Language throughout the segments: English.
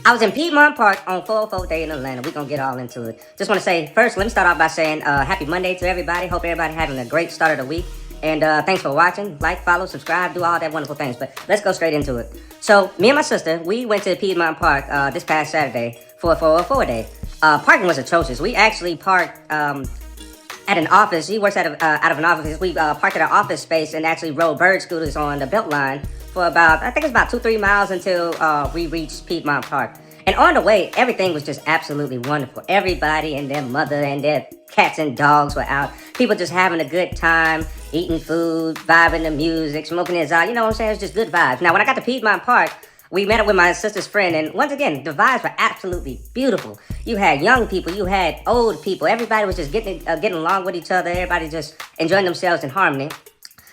I was in Piedmont Park on 404 Day in Atlanta. We're going to get all into it. Just want to say, first, let me start off by saying happy Monday to everybody. Hope everybody having a great start of the week. And thanks for watching. Like, follow, subscribe, do all that wonderful things. But let's go straight into it. So, me and my sister, we went to Piedmont Park this past Saturday for a 404 Day. Parking was atrocious. We actually parked at an office. He works out of an office. We parked at an office space and actually rode bird scooters on the Beltline for about, I think it's about 2-3 miles until we reached Piedmont Park. And on the way, everything was just absolutely wonderful. Everybody and their mother and their cats and dogs were out. People just having a good time, eating food, vibing to music, smoking his you know what I'm saying? It's just good vibes. Now, when I got to Piedmont Park, we met up with my sister's friend, and once again, the vibes were absolutely beautiful. You had young people, you had old people. Everybody was just getting along with each other. Everybody just enjoying themselves in harmony.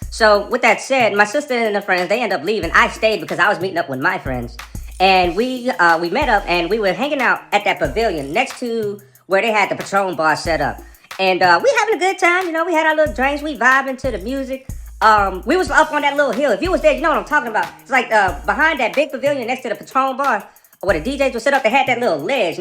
So with that said, my sister and her friends, they ended up leaving. I stayed because I was meeting up with my friends. And we met up and we were hanging out at that pavilion next to where they had the Patron bar set up. And we having a good time, you know, we had our little drinks, we vibing to the music. We was up on that little hill. If you was there, you know what I'm talking about. It's like behind that big pavilion next to the Patron bar, where the DJs would sit up, they had that little ledge.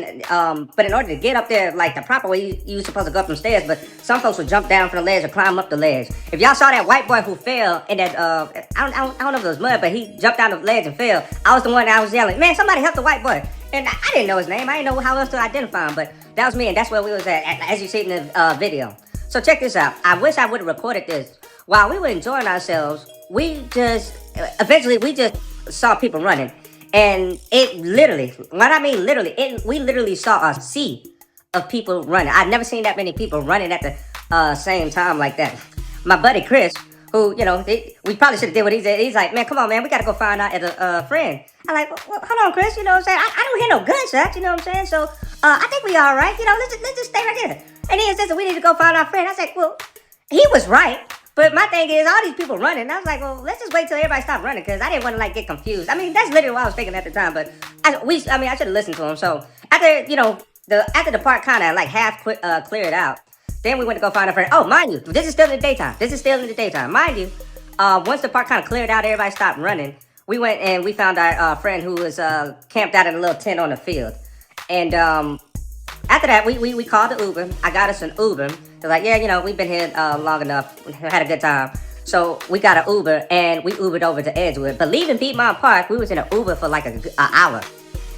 But in order to get up there, like the proper way, you were supposed to go up them stairs. But some folks would jump down from the ledge or climb up the ledge. If y'all saw that white boy who fell in that, I don't know if it was mud, but he jumped down the ledge and fell. I was the one that I was yelling, man, somebody help the white boy. And I didn't know his name. I didn't know how else to identify him. But that was me, and that's where we was at as you see in the video. So check this out. I wish I would have recorded this. While we were enjoying ourselves, eventually we just saw people running. And it literally, what I mean literally, we literally saw a sea of people running. I've never seen that many people running at the same time like that. My buddy Chris, who, you know, we probably should have did what he did. He's like, man, come on, man, we got to go find out a friend. I'm like, well, hold on, Chris, you know what I'm saying? I don't hear no gunshots, you know what I'm saying? So I think we all right, you know, let's just stay right there. And he says, we need to go find our friend. I was like, well, he was right. But my thing is, all these people running. And I was like, well, let's just wait till everybody stopped running, because I didn't want to like get confused. I mean, that's literally what I was thinking at the time. But I should have listened to him. So after the park kind of like half cleared out, then we went to go find a friend. Oh, mind you, this is still in the daytime. Mind you, once the park kind of cleared out, everybody stopped running. We went and we found our friend who was camped out in a little tent on the field. And after that, we called the Uber. I got us an Uber. They're like, yeah, you know, we've been here long enough. We had a good time. So we got an Uber, and we Ubered over to Edgewood. But leaving Piedmont Park, we was in an Uber for like an hour.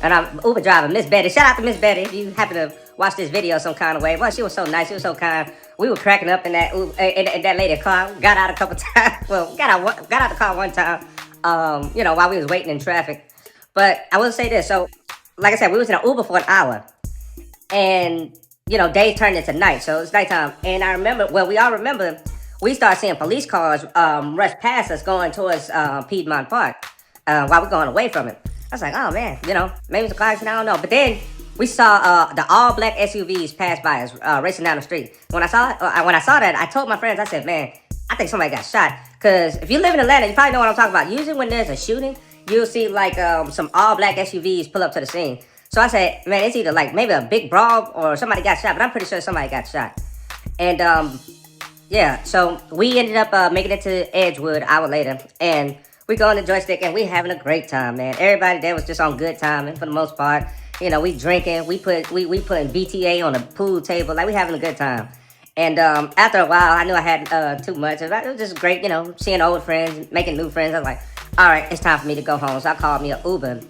And I'm Uber driver, Miss Betty. Shout out to Miss Betty if you happen to watch this video some kind of way. Well, she was so nice. She was so kind. We were cracking up in that in that lady's car. Got out a couple times. Well, got out the car one time, you know, while we was waiting in traffic. But I will say this. So, like I said, we was in an Uber for an hour. And, you know, day turned into night, so it's nighttime. And I remember, we all remember, we started seeing police cars rush past us going towards Piedmont Park while we're going away from it. I was like, oh man, you know, maybe it's a car accident, I don't know. But then we saw the all black SUVs pass by us racing down the street. When I saw that, I told my friends, I said, man, I think somebody got shot. Because if you live in Atlanta, you probably know what I'm talking about. Usually when there's a shooting, you'll see like some all black SUVs pull up to the scene. So I said, man, it's either like maybe a big brawl or somebody got shot, but I'm pretty sure somebody got shot. And yeah, so we ended up making it to Edgewood an hour later, and we go on the joystick, and we having a great time, man. Everybody there was just on good timing for the most part. You know, we drinking, we putting BTA on the pool table, like we having a good time. And after a while, I knew I had too much. It was just great, you know, seeing old friends, making new friends. I was like, all right, it's time for me to go home. So I called me an Uber.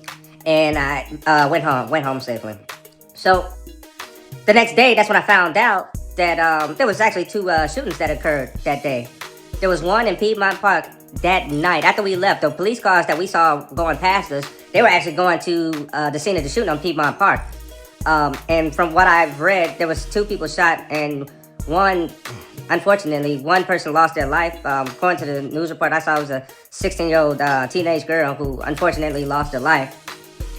And I went home safely. So the next day, that's when I found out that there was actually two shootings that occurred that day. There was one in Piedmont Park that night. After we left, the police cars that we saw going past us, they were actually going to the scene of the shooting on Piedmont Park. And from what I've read, there was two people shot, and unfortunately, one person lost their life. According to the news report I saw, it was a 16-year-old teenage girl who unfortunately lost her life.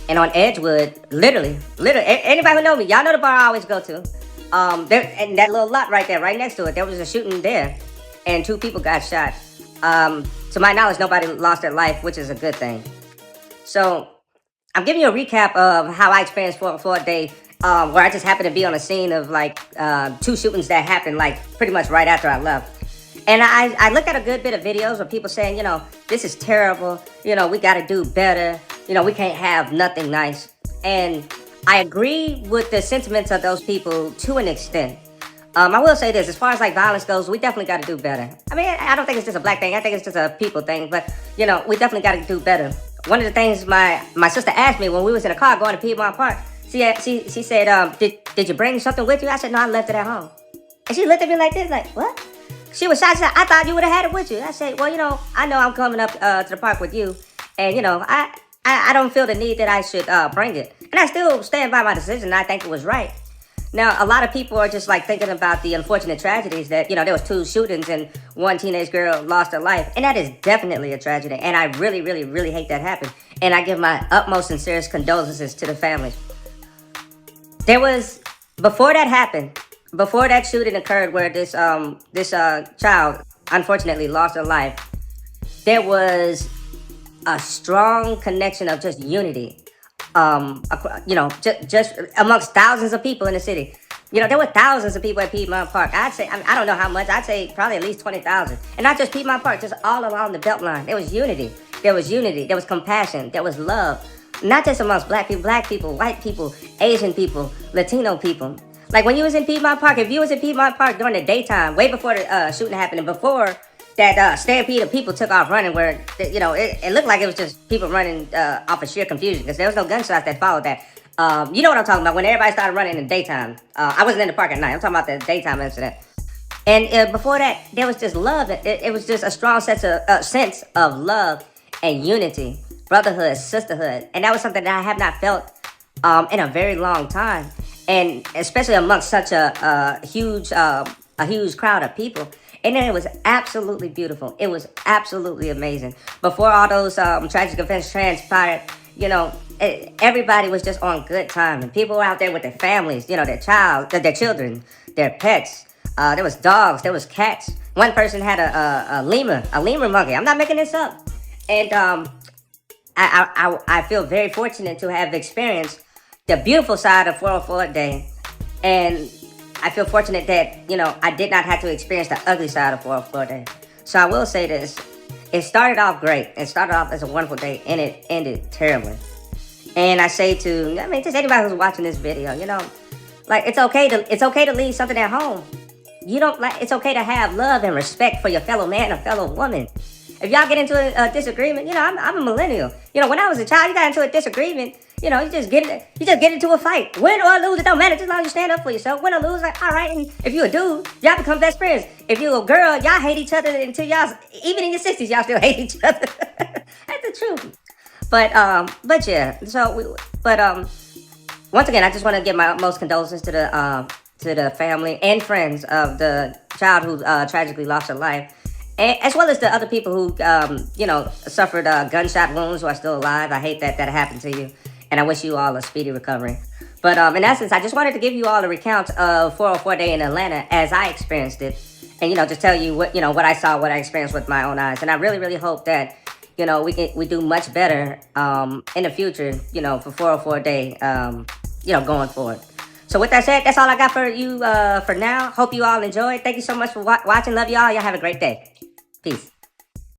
And on Edgewood, literally, anybody who know me, y'all know the bar I always go to. And that little lot right there, right next to it, there was a shooting there, and two people got shot. To my knowledge, nobody lost their life, which is a good thing. So I'm giving you a recap of how I experienced 404 Day, where I just happened to be on a scene of like two shootings that happened like pretty much right after I left. And I looked at a good bit of videos of people saying, you know, this is terrible. You know, we got to do better. You know, we can't have nothing nice. And I agree with the sentiments of those people to an extent. I will say this, as far as like violence goes, we definitely got to do better. I mean, I don't think it's just a black thing. I think it's just a people thing. But, we definitely got to do better. One of the things my sister asked me when we was in the car going to Piedmont Park, she said, did you bring something with you? I said, no, I left it at home. And she looked at me like this, like, what? She was shocked. She said, I thought you would have had it with you. I said, well, I know I'm coming up to the park with you. And, I don't feel the need that I should bring it. And I still stand by my decision. I think it was right. Now, a lot of people are just like thinking about the unfortunate tragedies that, there was 2 shootings and one teenage girl lost her life. And that is definitely a tragedy. And I really, really, really hate that happened. And I give my utmost sincerest condolences to the families. There was, before that happened, before that shooting occurred where this child unfortunately lost her life, there was a strong connection of just unity. Just amongst thousands of people in the city. There were thousands of people at Piedmont Park. I'd say, I don't know how much, I'd say probably at least 20,000. And not just Piedmont Park, just all along the Beltline. There was unity. There was compassion. There was love. Not just amongst black people, white people, Asian people, Latino people. Like when you was in Piedmont Park, if you was in Piedmont Park during the daytime, way before the shooting happened, and before that stampede of people took off running where, it looked like it was just people running off of sheer confusion because there was no gunshots that followed that. You know what I'm talking about, when everybody started running in the daytime. I wasn't in the park at night. I'm talking about the daytime incident. And before that, there was just love. It was just a strong sense of love and unity, brotherhood, sisterhood. And that was something that I have not felt in a very long time. And especially amongst such a huge crowd of people. And then it was absolutely beautiful. It was absolutely amazing. Before all those tragic events transpired, everybody was just on good time. And people were out there with their families, their children, their pets. There was dogs, there was cats. One person had a lemur monkey. I'm not making this up. And I feel very fortunate to have experienced the beautiful side of 404 Day. And I feel fortunate that, I did not have to experience the ugly side of 404 Day. So I will say this. It started off great. It started off as a wonderful day, and it ended terribly. And I say to, just anybody who's watching this video, it's okay to leave something at home. It's okay to have love and respect for your fellow man or fellow woman. If y'all get into a disagreement, I'm a millennial. When I was a child, you got into a disagreement, you just get into a fight. Win or lose, it don't matter. Just as long as you stand up for yourself. Win or lose, like, all right. And if you a dude, y'all become best friends. If you a girl, y'all hate each other until y'all, even in your 60s, y'all still hate each other. That's the truth. But yeah. Once again, I just want to give my most condolences to the family and friends of the child who tragically lost her life. And, as well as the other people who, suffered gunshot wounds who are still alive. I hate that happened to you. And I wish you all a speedy recovery. But in essence, I just wanted to give you all a recount of 404 Day in Atlanta as I experienced it. And, just tell you what I saw, what I experienced with my own eyes. And I really, really hope that, we do much better in the future, for 404 Day, going forward. So with that said, that's all I got for you for now. Hope you all enjoyed. Thank you so much for watching. Love y'all. Y'all have a great day. Peace.